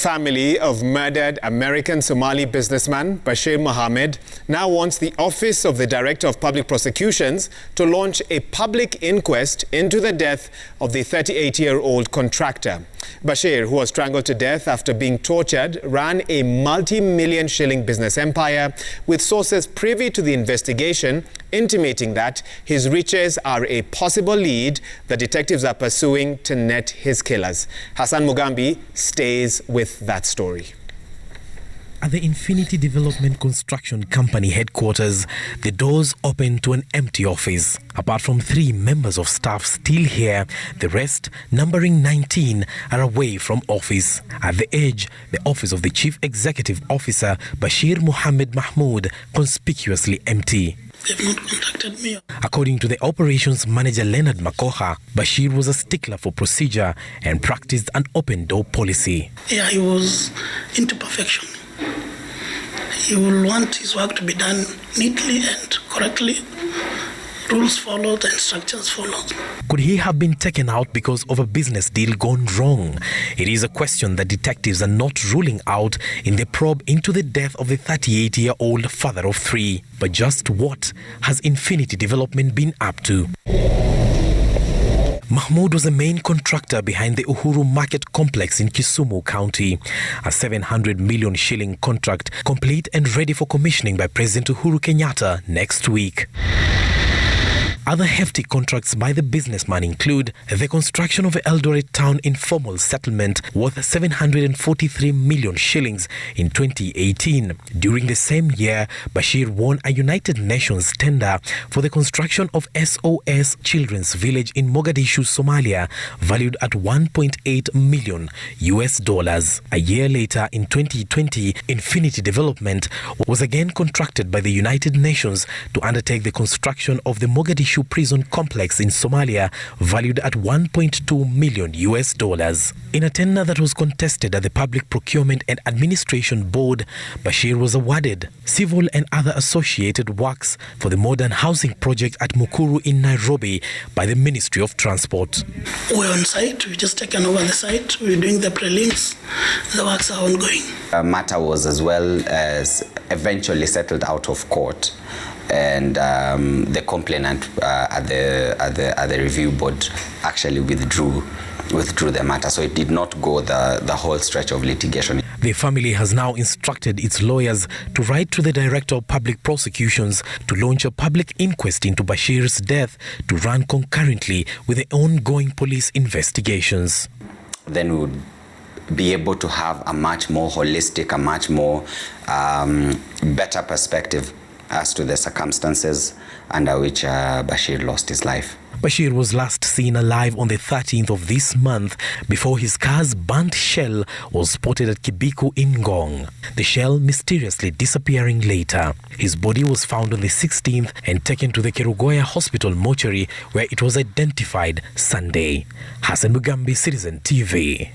Family of murdered American Somali businessman Bashir Mohammed now wants the Office of the Director of Public Prosecutions to launch a public inquest into the death of the 38-year-old contractor. Bashir, who was strangled to death after being tortured, ran a multi-million shilling business empire, with sources privy to the investigation intimating that his riches are a possible lead the detectives are pursuing to net his killers. Hassan Mugambi stays with that story. At the Infinity Development Construction Company headquarters, the doors open to an empty office. Apart from 3 members of staff still here, the rest, numbering 19, are away from office. At the edge, the office of the Chief Executive Officer, Bashir Mohammed Mahmoud, conspicuously empty. They've not contacted me. According to the operations manager Leonard Makoha, Bashir was a stickler for procedure and practiced an open-door policy. Yeah, he was into perfection. He will want his work to be done neatly and correctly. Rules followed and structures followed. Could he have been taken out because of a business deal gone wrong? It is a question that detectives are not ruling out in their probe into the death of the 38-year-old father of 3. But just what has Infinity Development been up to? Mahmoud was the main contractor behind the Uhuru Market Complex in Kisumu County, a 700 million shilling contract complete and ready for commissioning by President Uhuru Kenyatta next week. Other hefty contracts by the businessman include the construction of the Eldoret Town Informal Settlement worth 743 million shillings in 2018. During the same year, Bashir won a United Nations tender for the construction of SOS Children's Village in Mogadishu, Somalia, valued at $1.8 million. A year later, in 2020, Infinity Development was again contracted by the United Nations to undertake the construction of the Mogadishu prison complex in Somalia, valued at $1.2 million. In a tender that was contested at the Public Procurement and Administration Board, Bashir was awarded civil and other associated works for the modern housing project at Mukuru in Nairobi by the Ministry of Transport. We're on site, we've just taken over the site, we're doing the prelims, the works are ongoing. A matter was as well as eventually settled out of court, and the complainant at the review board actually withdrew the matter, so it did not go the whole stretch of litigation. The family has now instructed its lawyers to write to the Director of Public Prosecutions to launch a public inquest into Bashir's death to run concurrently with the ongoing police investigations. Then we would be able to have a much more holistic, a much more better perspective as to the circumstances under which Bashir lost his life. Bashir was last seen alive on the 13th of this month before his car's burnt shell was spotted at Kibiku in Ngong. The shell mysteriously disappearing later. His body was found on the 16th and taken to the Kerugoya Hospital mortuary, where it was identified Sunday. Hassan Mugambi, Citizen TV.